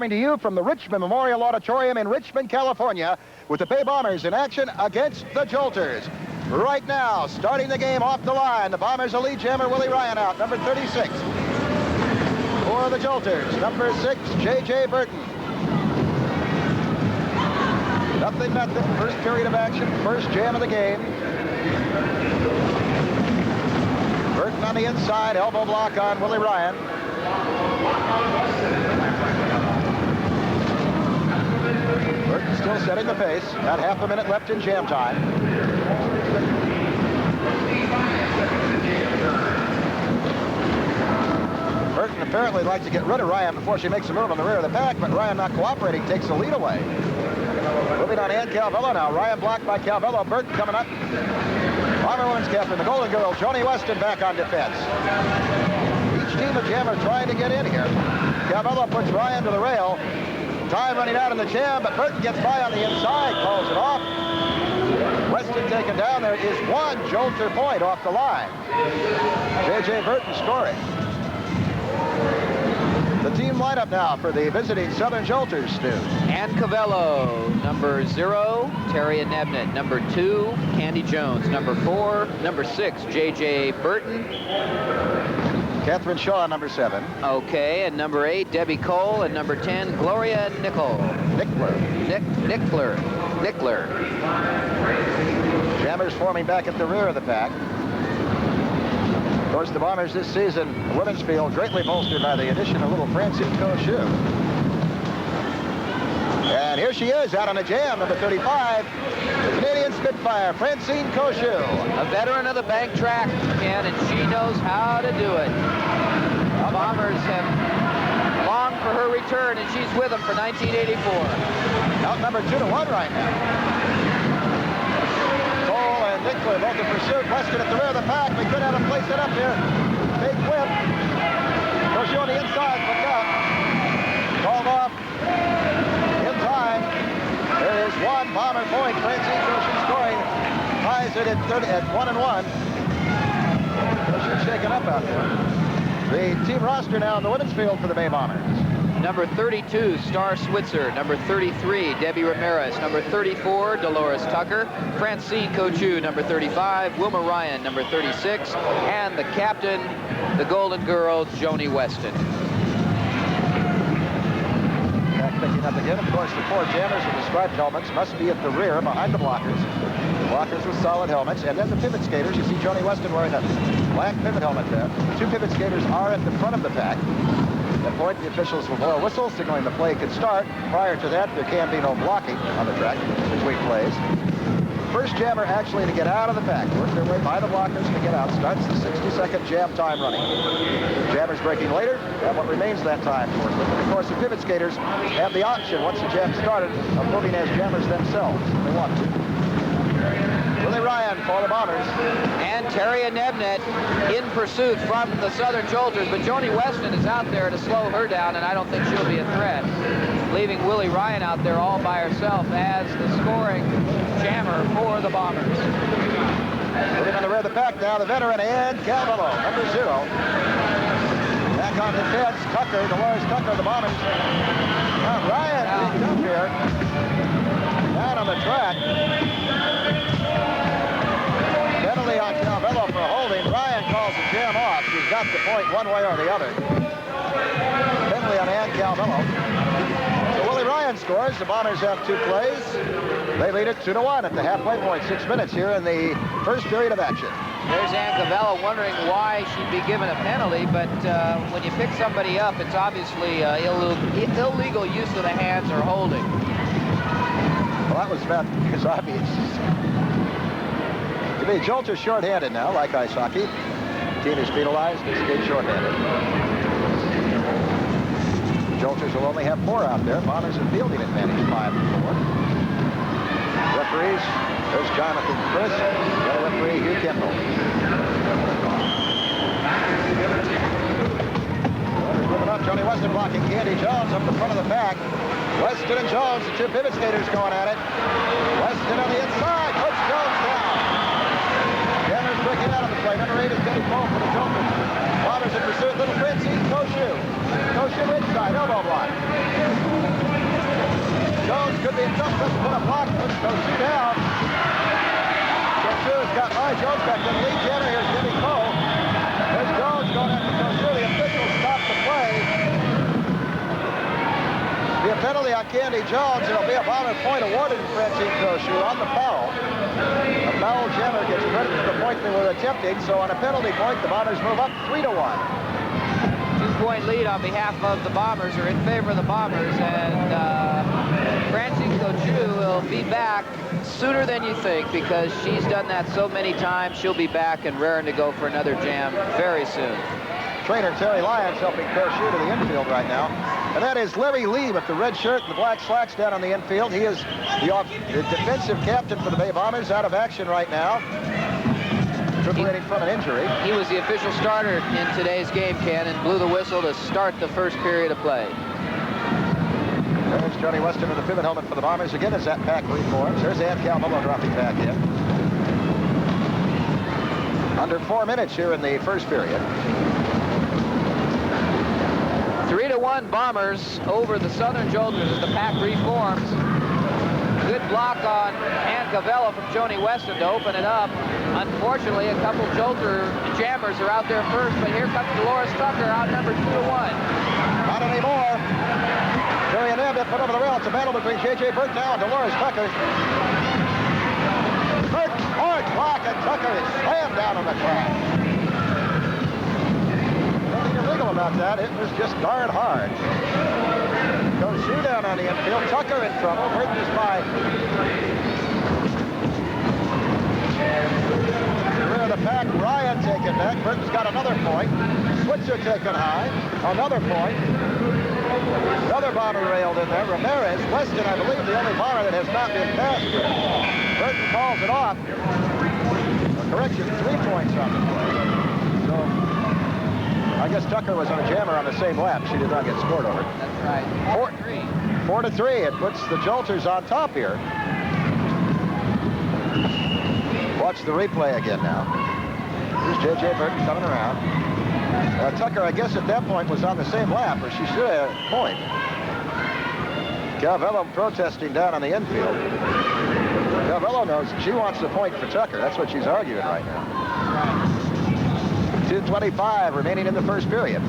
coming to you from the Richmond Memorial Auditorium in Richmond, California, with the Bay Bombers in action against the Jolters. Right now, starting the game off the line, the Bombers' lead jammer Willie Ryan out, number 36. For the Jolters, number 6, J.J. Burton. Nothing. First period of action, first jam of the game. Burton on the inside, elbow block on Willie Ryan. Burton still setting the pace. About half a minute left in jam time. Burton apparently likes to get rid of Ryan before she makes a move on the rear of the pack, but Ryan not cooperating, takes the lead away. Moving on Ann Calvello now. Ryan blocked by Calvello. Burton coming up. Bomber women's captain, the Golden Girl, Joni Weston back on defense. Each team of jammer trying to get in here. Calvello puts Ryan to the rail. Time running out in the jam, but Burton gets by on the inside, calls it off. Weston taken down. There is one Jolter point off the line. J.J. Burton scoring. The team lineup now for the visiting Southern Jolters, Stu. Ann Cavello, number 0, Terry Nebnet. Number 2, Candy Jones. Number 4, number 6, J.J. Burton. Catherine Shaw, number 7. Okay, and number 8, Debbie Cole, and number 10, Gloria Nickler. Jammers forming back at the rear of the pack. Of course, the Bombers this season, the women's field, greatly bolstered by the addition of little Francine Cochu. And here she is out on a jam, number 35, the Canadian Spitfire, Francine Cochu. A veteran of the bank track, Ken, and she knows how to do it. The Bombers have longed for her return, and she's with them for 1984. Out number 2-1 right now. Cole and Nickler both in pursuit. Weston at the rear of the pack. We could have a place it up here. Big whip. Cochu on the inside, look out. Called off. In time. There is one Bomber point. Francine Cochu scoring. Ties it at 1-1. Cochu shaken up out there. The team roster now in the women's field for the Bay Bombers. Number 32, Star Switzer. Number 33, Debbie Ramirez. Number 34, Dolores Tucker. Francine Cochu, number 35. Wilma Ryan, number 36. And the captain, the Golden Girl, Joni Weston. Back picking up again. Of course, the 4 jammers with the striped helmets must be at the rear behind the blockers. Blockers with solid helmets. And then the pivot skaters. You see Joni Weston wearing a black pivot helmet there. The 2 pivot skaters are at the front of the pack. At that point, the officials will blow a whistle, signaling the play could start. Prior to that, there can be no blocking on the track between plays. First jammer actually to get out of the pack. Work their way by the blockers to get out. Starts the 60-second jam time running. Jammers breaking later, and what remains that time to work with. And of course, the pivot skaters have the option, once the jam started, of moving as jammers themselves if they want to. Willie Ryan for the Bombers. And Terry Nebnet in pursuit from the Southern Jolters, but Joni Weston is out there to slow her down, and I don't think she'll be a threat. Leaving Willie Ryan out there all by herself as the scoring jammer for the Bombers. Moving on the rear of the pack now, the veteran Ann Calvello, number 0. Back on defense, Tucker, Dolores Tucker, the Bombers. Now Ryan picked up here. Down on the track. Penalty on Calvello for holding. Ryan calls the jam off. She's got the point one way or the other. Penalty on Ann Calvello. So Willie Ryan scores. The Bombers have 2 plays. They lead it 2-1 at the halfway point. 6 minutes here in the first period of action. There's Ann Cavello wondering why she'd be given a penalty, but when you pick somebody up, it's obviously illegal use of the hands or holding. Well, that was about as obvious. To be Jolters short-handed now, like ice hockey. The team is penalized. It's big short-handed. Jolters will only have 4 out there. Bombers in fielding advantage, 5-4. Referees, there's Jonathan Chris, the other referee, Hugh Kendall. Moving up, Joni Weston blocking Candy Jones up the front of the pack. Weston and Jones, the 2 pivot skaters going at it. Weston on the inside, Coach Jones down. Jammers breaking out of the play. Number 8 is Debbie Cole for the Jolters. Bombers in pursuit, little Francine Cochu. Cochu inside, elbow block. up, couldn't put a block, puts Cochu down. Cochu's got Maya Jones back in the lead jammer. Here's Jimmy Cole. There's Jones going after Cochu. The officials stop the play. Be a penalty on Candy Jones. It'll be a Bomber point awarded to Francine Cochu on the foul. A foul jammer gets credit for the point they were attempting. So on a penalty point, the Bombers move up 3-1. 2-point lead on behalf of the Bombers, or in favor of the Bombers, and Francine Cochu will be back sooner than you think, because she's done that so many times. She'll be back and raring to go for another jam very soon. Trainer Terry Lyons helping Cochu to the infield right now. And that is Larry Lee with the red shirt and the black slacks down on the infield. He is the defensive captain for the Bay Bombers, out of action right now, recuperating from an injury. He was the official starter in today's game, Ken, and blew the whistle to start the first period of play. There's Johnny Weston in the pivot helmet for the Bombers again as that pack reforms. There's Ann Calvillo dropping back in. Under 4 minutes here in the first period. 3-1 Bombers over the Southern Jolters as the pack reforms. Good block on Ann Calvillo from Joni Weston to open it up. Unfortunately, a couple Jolter jammers are out there first, but here comes Dolores Tucker, outnumbered 2-1. Not anymore. Jerry and Ed put over the rail. It's a battle between J.J. Burt now and Dolores Tucker. Burt, hard block, and Tucker is slammed down on the track. Nothing illegal about that. It was just darn hard. Cochu down on the infield. Tucker in trouble. Burt is by. Rear of the pack. Ryan taken back. Burton's got another point. Switzer taken high. Another point. Another bomber railed in there. Ramirez. Weston, I believe, the only bomber that has not been passed. Burton calls it off. A correction, 3 points on the play. So, I guess Tucker was on a jammer on the same lap. She did not get scored over. That's right. 4-3. It puts the Jolters on top here. Watch the replay again now. Here's J.J. Burton coming around. Tucker, I guess at that point, was on the same lap, or she should have a point. Calvillo protesting down on the infield. Calvillo knows she wants the point for Tucker. That's what she's arguing right now. 2:25 remaining in the first period.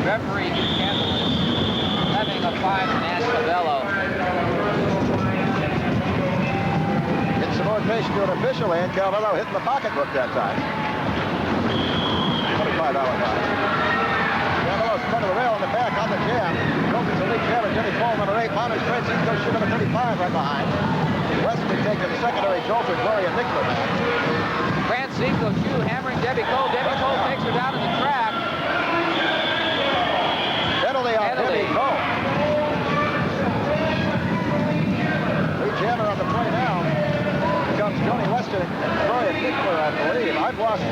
Referee Kendall having a five on Ann Calvillo. Insubordination to an official, and Calvillo hitting the pocketbook that time. $25 fine. Calvillo's front of the rail in the back on the jam. Jolters the lead jammer, Jimmy Cole, number 8. Bombers, Francine Cochu, number 35, right behind. Weston taking the secondary Jolter, Gloria Nickler back. Francine Cochu hammering Debbie Cole. Debbie Cole takes her down to the track. Penalty on Debbie Cole. Lead jammer on the play now. Comes Joni Weston and Gloria Nickler, I believe. I've lost.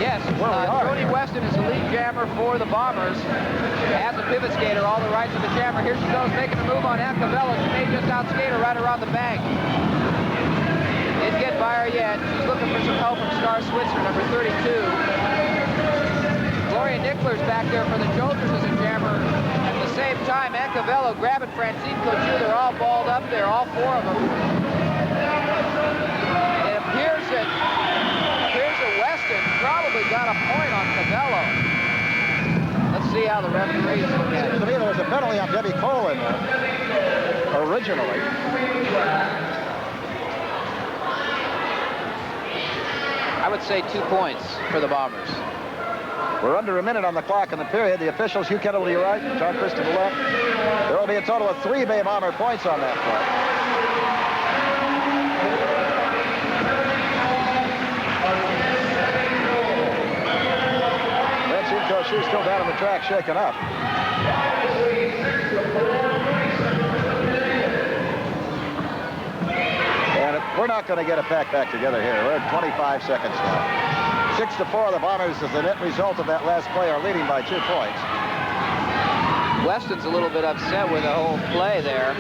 Yes, Joni Weston is the lead jammer for the Bombers. As a pivot skater, all the rights of the jammer. Here she goes, making a move on Ann Calvillo. She may just outskate her right around the bank. Didn't get by her yet. She's looking for some help from Star Switzer, number 32. Gloria Nickler's back there for the Jolters as a jammer. At the same time, Ann Calvillo grabbing Francine Cochu. They're all balled up there, all four of them. It appears that Weston probably got a point on Calvillo. Let's see how the referees look at it. To me, there was a penalty on Debbie Cole in there originally. I would say 2 points for the Bombers. We're under a minute on the clock in the period. The officials, Hugh Kendall to your right, John Chris to the left. There will be a total of 3 Bay Bomber points on that play. Francine Cochu still down on the track, shaken up. And we're not going to get it back together here. We're at 25 seconds now. 6-4, the Bombers, as the net result of that last play, are leading by 2 points. Weston's a little bit upset with the whole play there.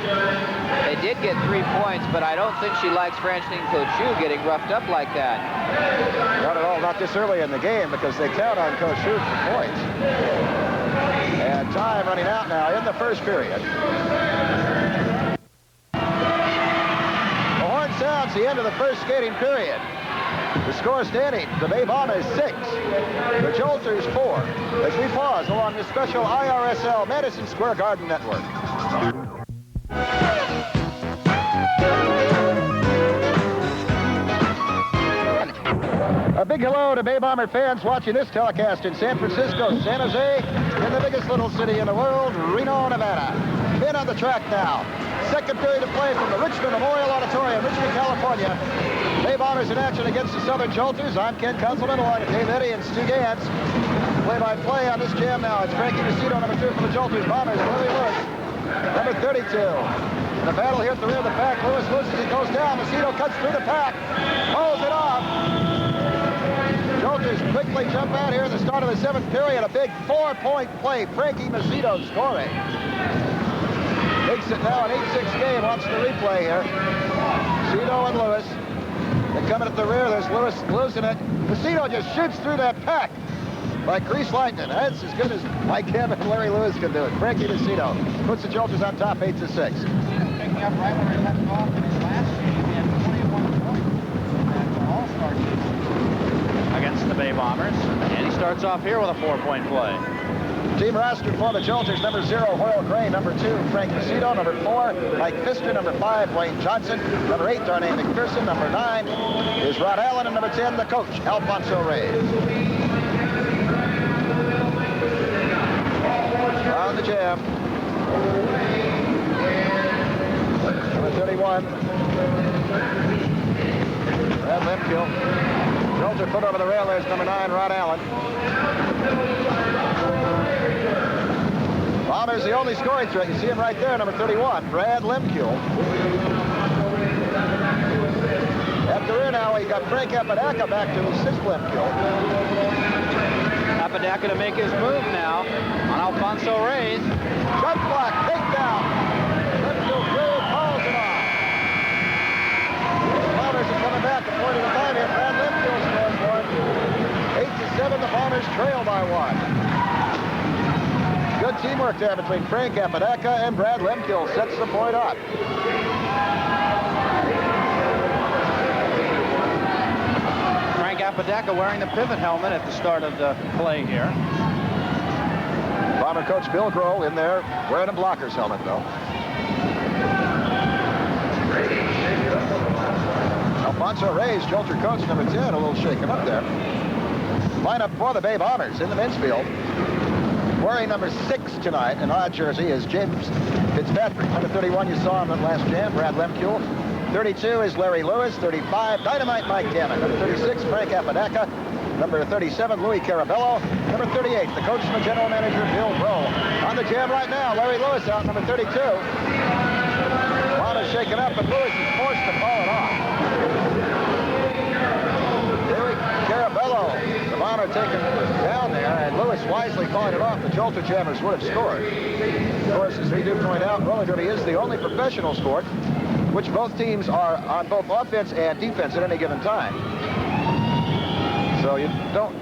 They did get 3 points, but I don't think she likes Francine Cochu getting roughed up like that. Not at all, not this early in the game, because they count on Cochu for points. And time running out now in the first period. The horn sounds the end of the first skating period. The score standing, the Bay Bombers 6, the Jolters 4, as we pause along this special IRSL Madison Square Garden Network. A big hello to Bay Bomber fans watching this telecast in San Francisco, San Jose, in the biggest little city in the world, Reno, Nevada. In on the track now. Second period of play from the Richmond Memorial Auditorium, Richmond, California. Bay Bombers in action against the Southern Jolters. I'm Ken Kunzelman along with Dave Eddy and Stu Gans. Play-by-play on this jam now. It's Frankie Macedo, number 2 for the Jolters. Bombers, Larry Lewis, number 32. In the battle here at the rear of the pack, Lewis loses, he goes down. Macedo cuts through the pack, pulls it off. Jolters quickly jump out here at the start of the 7th period. A big 4-point play. Frankie Macedo scoring. Makes it now an 8-6 game. Watch the replay here. Macedo and Lewis. They're coming at the rear. There's Lewis losing it. Macedo just shoots through that pack like grease lightning. That's as good as Mike Kim and Larry Lewis can do it. Frankie Macedo puts the Jolters on top 8-6. Picking up right where he left off in his last game. He had 21 points at the All-Star game against the Bay Bombers. And he starts off here with a 4-point play. Team roster for the Jolters: number 0, Hoyle Gray; number 2, Frank Macedo; number 4, Mike Pfister; number 5, Wayne Johnson; number 8, Darnay McPherson; number 9 is Rod Allen; and number 10, the coach, Alfonso Reyes. On the jam, number 31, Brad Lemkill. Jolter put over the rail. There's number 9, Rod Allen. Bombers the only scoring threat. You see him right there, number 31, Brad Lemkill. At the rear now, we got Frank Apodaca back to assist Lemkill. Apodaca to make his move now on Alfonso Reyes. Jump block, takedown. Lemkill through, calls it off. The Bombers are coming back a point at a time here. Brad Lemkill scores one. 8-7, the Bombers trail by 1. Good teamwork there between Frank Apodaca and Brad Lemkill. Sets the point up. Frank Apodaca wearing the pivot helmet at the start of the play here. Bomber coach Bill Grohl in there wearing a blocker's helmet, though. Alfonso Reyes, Jolter coach, number 10, a little shaken up there. Lineup for the Bay Bombers in the men's field. Wearing number 6 tonight, an odd jersey, is James Fitzpatrick. Number 31, you saw him at last jam, Brad Lemkill. 32 is Larry Lewis. 35, Dynamite Mike Gammon. Number 36, Frank Apodaca. Number 37, Louis Carabello. Number 38, the coach and the general manager, Bill Grohl. On the jam right now, Larry Lewis out, number 32. Bombers shaken up, but Lewis is forced to call it off. Louis Carabello, the Bomber taken down there, and Lewis wisely calling it off. The Jolter Jammers would have scored. Of course, as we do point out, roller derby is the only professional sport which both teams are on both offense and defense at any given time. So you don't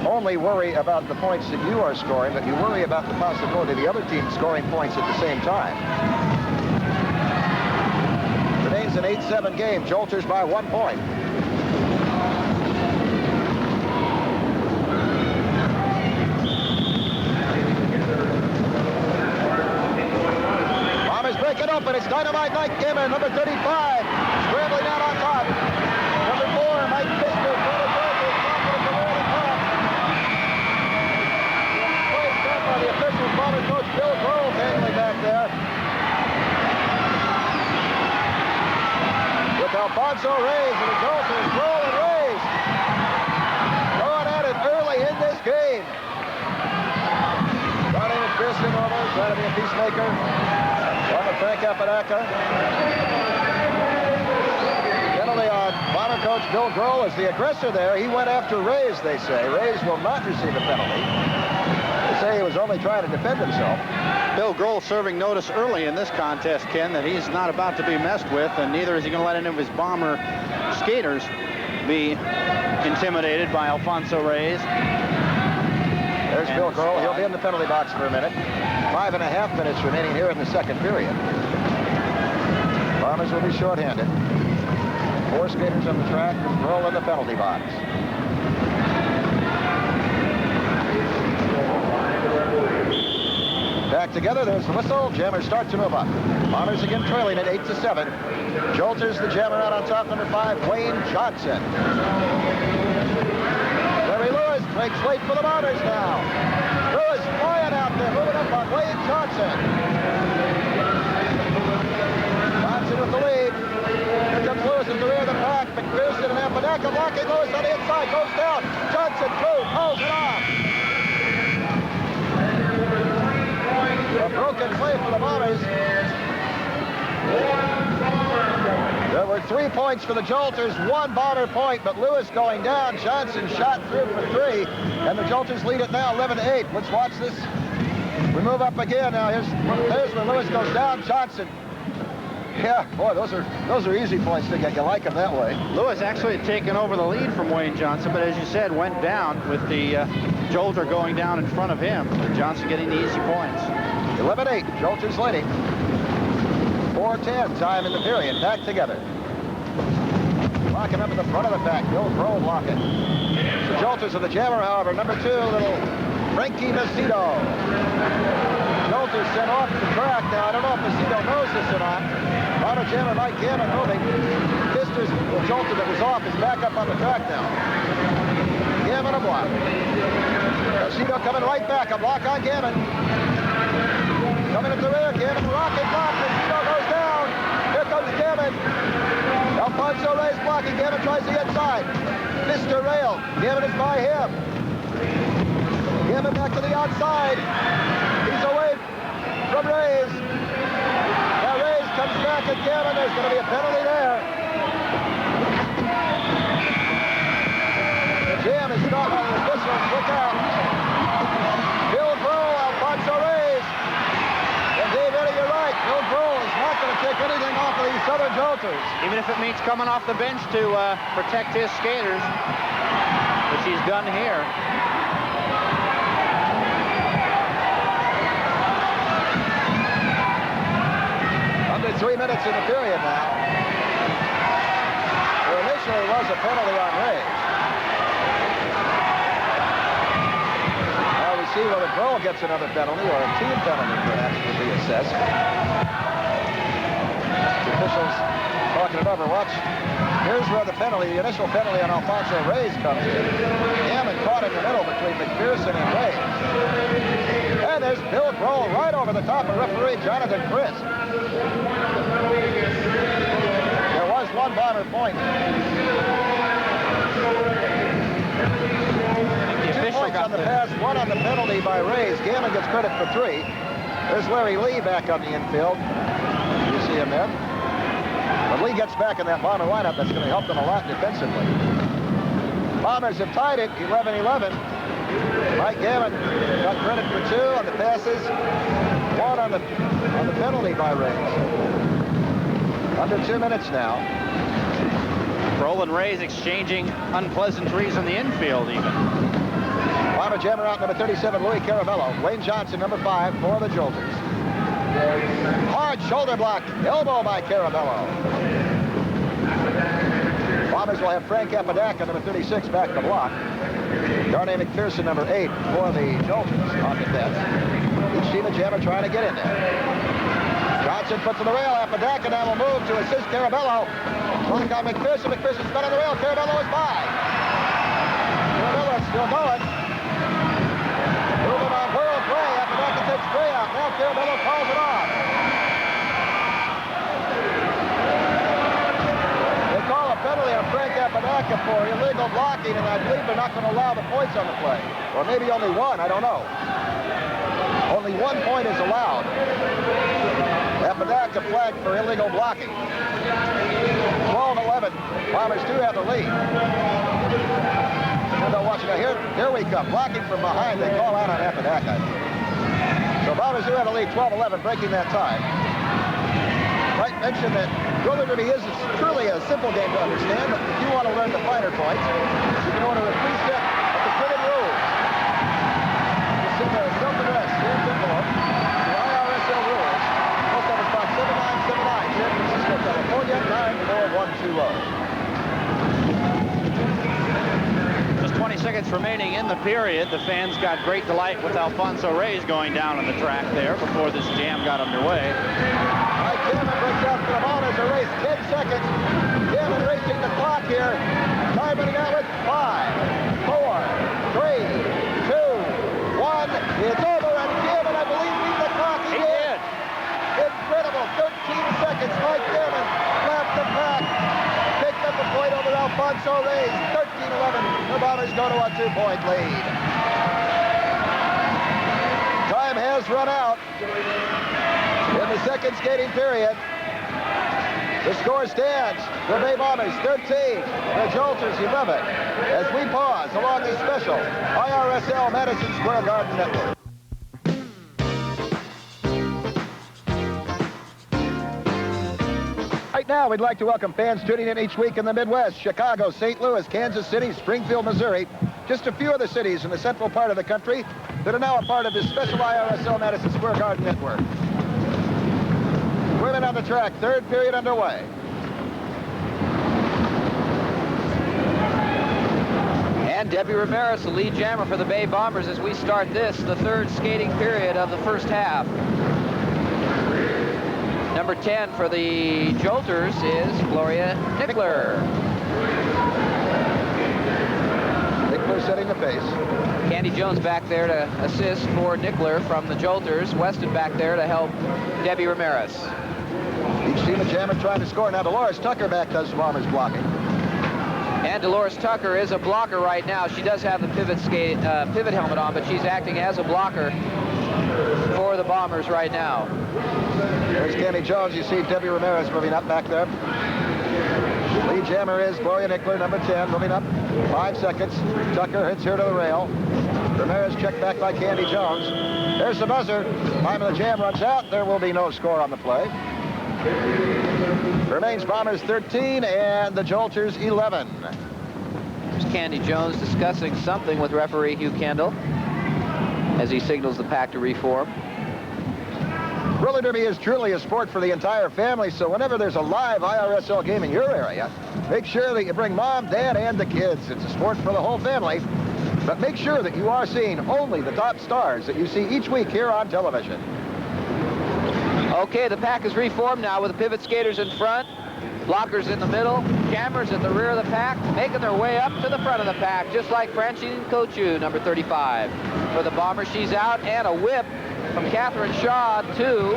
only worry about the points that you are scoring, but you worry about the possibility of the other team scoring points at the same time. Remains an 8-7 game. Jolters by 1 point. Break it open. It's Dynamite Mike Gammon, number 35, scrambling out on top. Number 4, Mike Pfister, placed up by the official Bomber coach Bill Grohl, handling back there. With Alfonso Reyes and the Jolters, Grohl and Reyes going at it early in this game. Darnay McPherson over, trying to be a peacemaker. Frank Apodaca. Penalty on Bomber coach Bill Grohl as the aggressor there. He went after Reyes, they say. Reyes will not receive a penalty. They say he was only trying to defend himself. Bill Grohl serving notice early in this contest, Ken, that he's not about to be messed with, and neither is he going to let any of his Bomber skaters be intimidated by Alfonso Reyes. There's Bill Grohl. He'll be in the penalty box for a minute. 5.5 minutes remaining here in the second period. Bombers will be shorthanded. 4 skaters on the track with Grohl in the penalty box. Back together, there's the whistle. Jammers start to move up. Bombers again trailing at 8-7. Jolters, the jammer out on top, number 5, Wayne Johnson. Larry Lewis breaks late for the Bombers now. Lewis flying out there, moving up on Wayne Johnson. Johnson with the lead. Here comes Lewis at the rear of the pack. McPherson and Apodaca blocking Lewis on the inside. Goes down. Johnson through. Pulls it off. A broken play for the Bombers. There were 3 points for the Jolters, 1 Bomber point, but Lewis going down. Johnson shot through for 3, and the Jolters lead it now 11-8. Let's watch this. We move up again now. There's where Lewis goes down. Johnson. Yeah, boy, those are easy points to get. You like them that way. Lewis actually had taken over the lead from Wayne Johnson, but as you said, went down with the Jolter going down in front of him. Johnson getting the easy points. 11-8, Jolters leading. 4:10 time in the period. Back together. Locking up in the front of the pack. Bill Grohl blocking. The Jolters of the jammer, however, number 2, little Frankie Macedo. Jolters sent off the track. Now, I don't know if Macedo knows this or not. Bomber jammer Mike Gammon moving. Kister's the Jolter that was off is back up on the track now. Gammon a block. Macedo coming right back. A block on Gammon. Coming at the rear, Gammon rocket block. Macedo goes down. Here comes Gammon. Alfonso Reyes blocking. Gammon tries the inside. Mr. Rail. Gammon is by him. Gammon back to the outside. He's away from Reyes. Now Reyes comes back at Gammon. There's going to be a penalty there. The jam is not on the whistle. Look out. Bill Grohl, Alfonso Reyes. And Dave Eddie, you're right. Bill Grohl is not going to take anything off of these Southern Jolters. Even if it means coming off the bench to protect his skaters, which he's done here. Under 3 minutes in the period now. There initially was a penalty on Reyes. Now we see whether Grohl gets another penalty or a team penalty perhaps will be assessed. The officials talking it over. Watch. Here's where the penalty, the initial penalty on Alfonso Reyes comes in. Gammon caught in the middle between McPherson and Reyes. And there's Bill Grohl right over the top of referee Jonathan Crisp. There was 1 Bomber point. 2 points on the pass, 1 on the penalty by Reyes. Gammon gets credit for 3. There's Larry Lee back on the infield. You see him there. But Lee gets back in that Bomber lineup. That's going to help them a lot defensively. Bombers have tied it 11-11. Mike Gammon got credit for 2 on the passes, 1 on the penalty by Reyes. Under 2 minutes now. Grohl and Reyes exchanging unpleasantries in the infield even. Bomber jammer out number 37, Louis Carabello. Wayne Johnson, number 5 for the Jolters. Hard shoulder block, elbow by Carabello. Bombers will have Frank Apodaca, number 36, back to block. Darnay McPherson, number 8 for the Jolters on defense. Each team a jammer trying to get in there. Johnson puts on the rail. Apodaca now will move to assist Carabello. Block on McPherson. McPherson's got on the rail. Carabello is by. Carabello is still going. Moving on World Gray. Apodaca takes Gray out. Now Carabello calls it off. They call a penalty on Frank Apodaca for illegal blocking, and I believe they're not going to allow the points on the play. Or maybe only 1. I don't know. Only 1 point is allowed. Apodaca flagged for illegal blocking. 12-11. Bombers do have the lead. And they'll watch it. Now here we come. Blocking from behind. They call out on Apodaca. So Bombers do have the lead. 12-11, breaking that tie. Might mention that roller derby is truly a simple game to understand, but if you want to learn the finer points, you can order a preset of the printed rules. minutes remaining in the period. The fans got great delight with Alfonso Reyes going down on the track there before this jam got underway. Mike Gammon breaks out for the ball as a race. 10 seconds. Gammon racing the clock here. Time running out with 5, 4, 3, 2, 1. It's over, and Gammon, I believe, beat the clock. He did. Incredible. 13 seconds. Mike Gammon left the pack. Picked up a point over Alfonso Reyes. 13-11. The Bombers go to a 2-point lead. Time has run out in the second skating period. The score stands. The Bay Bombers 13, the Jolters 11. As we pause along this special IRSL Madison Square Garden Network. Right now, we'd like to welcome fans tuning in each week in the Midwest: Chicago, St. Louis, Kansas City, Springfield, Missouri. Just a few of the cities in the central part of the country that are now a part of this special IRSL Madison Square Garden Network. Women on the track, third period underway. And Debbie Ramirez, the lead jammer for the Bay Bombers, as we start this, the third skating period of the first half. Number 10 for the Jolters is Gloria Nickler. Nickler setting the pace. Candy Jones back there to assist for Nickler from the Jolters. Weston back there to help Debbie Ramirez. Each team of jammer trying to score. Now Dolores Tucker back does some Bombers blocking. And Dolores Tucker is a blocker right now. She does have the pivot helmet on, but she's acting as a blocker for the Bombers right now. There's Candy Jones. You see Debbie Ramirez moving up back there. Lead jammer is Gloria Nickler, number 10, moving up. 5 seconds. Tucker hits her to the rail. Ramirez checked back by Candy Jones. There's the buzzer. Time of the jam runs out. There will be no score on the play. Remains Bombers 13 and the Jolters 11. There's Candy Jones discussing something with referee Hugh Kendall as he signals the pack to reform. Roller derby is truly a sport for the entire family, so whenever there's a live IRSL game in your area, make sure that you bring mom, dad, and the kids. It's a sport for the whole family, but make sure that you are seeing only the top stars that you see each week here on television. Okay, the pack is reformed now with the pivot skaters in front, blockers in the middle, jammers at the rear of the pack, making their way up to the front of the pack, just like Francine Cochu, number 35. For the Bombers, she's out, and a whip from Catherine Shaw to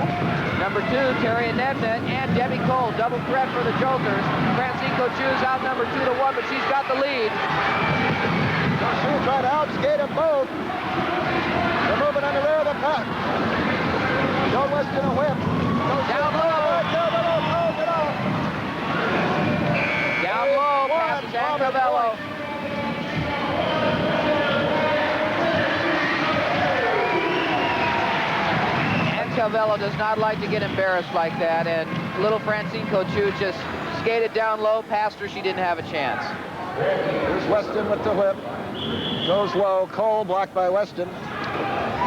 number 2, Terry Nedman, and Debbie Cole. Double threat for the Jolters. Francine Cochu's out number 2-1, but she's got the lead. Cochu trying to outskate them both. They're moving on the rear of the pack. Joe Weston a whip. Down low. Close it off. Down low, passes Ann Cavello. Cavello does not like to get embarrassed like that, and little Francine Cochu just skated down low, past her. She didn't have a chance. Here's Weston with the whip. Goes low. Cole blocked by Weston.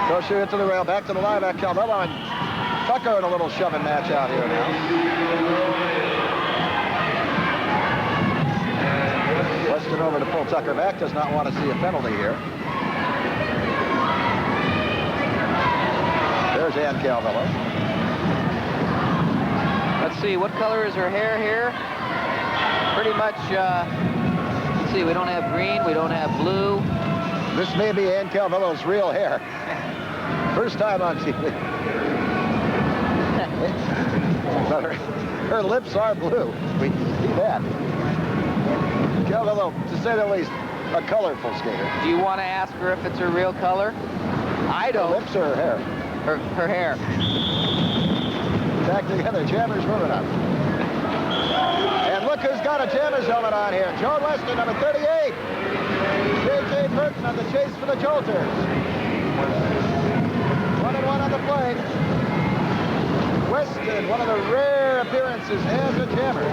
Cochu into the rail. Back to the line at Cavello, and Tucker in a little shoving match out here now. Weston over to pull Tucker back. Does not want to see a penalty here. There's Ann Calvello. Let's see, what color is her hair here? Pretty much, let's see, we don't have green, we don't have blue. This may be Ann Calvello's real hair. First time on TV. But her lips are blue. We can see that. Calvello, to say the least, a colorful skater. Do you want to ask her if it's her real color? I don't. Her lips or her hair? Her hair. Back together, jammers moving up. And look who's got a jammer's helmet on here. Joan Weston, number 38. J.J. Burton on the chase for the Jolters. 1-1 on the plate. Weston, one of the rare appearances as a jammer.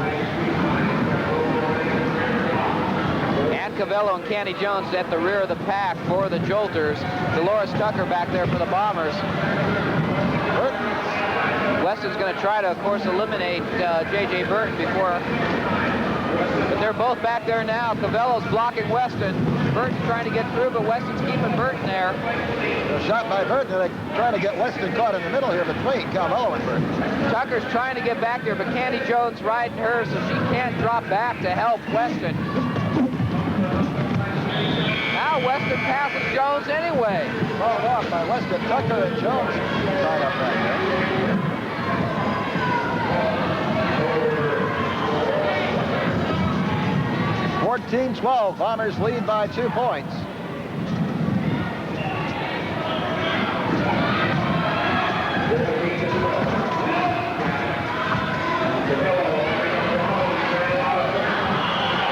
Ann Cavello and Candy Jones at the rear of the pack for the Jolters. Dolores Tucker back there for the Bombers. Weston's going to try to, of course, eliminate J.J. Burton before But they're both back there now. Cavello's blocking Weston. Burton's trying to get through, but Weston's keeping Burton there. A shot by Burton. They're trying to get Weston caught in the middle here between Cavello and Burton. Tucker's trying to get back there, but Candy Jones riding her, so she can't drop back to help Weston. Now Weston passes Jones anyway. Followed off by Weston, Tucker, and Jones tied up right there. 14-12, Bombers lead by 2 points.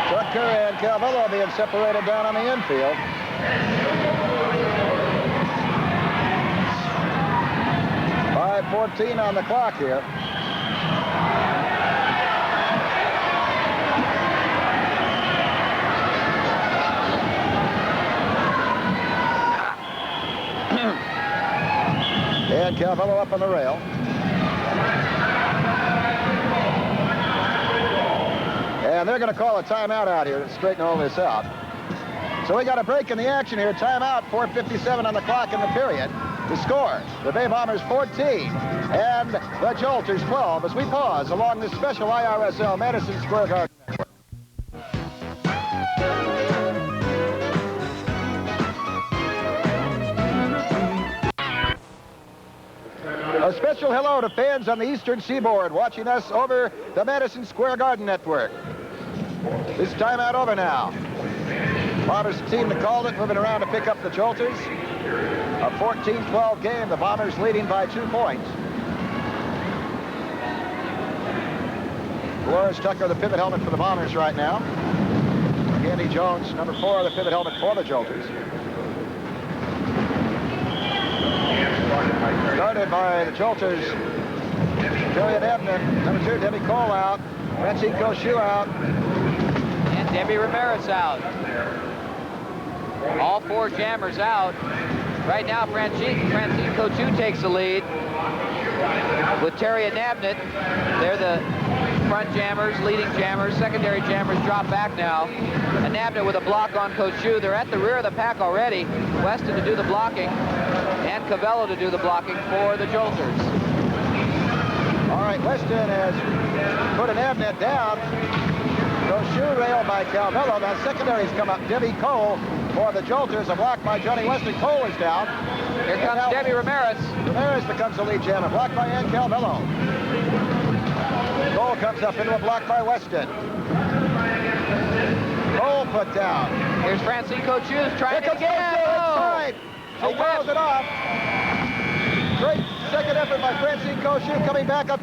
Tucker and Cavello being separated down on the infield. .5:14 on the clock here. And Cavello up on the rail. And they're going to call a timeout out here to straighten all this out. So we got a break in the action here. Timeout, 4:57 on the clock in the period. The score, the Bay Bombers 14 and the Jolters 12 as we pause along this special IRSL Madison Square Garden network. A special hello to fans on the Eastern Seaboard watching us over the Madison Square Garden Network. This timeout over now. Bombers team that called it moving around to pick up the Jolters. A 14-12 game, the Bombers leading by 2 points. Dolores Tucker, the pivot helmet for the Bombers right now. Candy Jones, number 4, the pivot helmet for the Jolters. Started by the Jolters. Julian Ebner, number 2, Debbie Cole out. Francine Cochu out. And Debbie Ramirez out. All 4 jammers out. Right now, Francine Cochu takes the lead with Terry and Nabnett. They're the front jammers, leading jammers. Secondary jammers drop back now. And Nabnett with a block on Cochu. They're at the rear of the pack already. Weston to do the blocking, and Cavello to do the blocking for the Jolters. All right, Weston has put an Nabnett down. Cochu railed by Cavello. Now secondaries come up. Debbie Cole for the Jolters. A block by Johnny Weston. Cole is down. Here comes Debbie Ramirez. Ramirez becomes the lead jammer. Blocked by Ann Cavello. Cole comes up into a block by Weston. Cole put down. Here's Francine Cochu trying to get inside. She throws it off. Great second effort by Francine Cochu coming back up.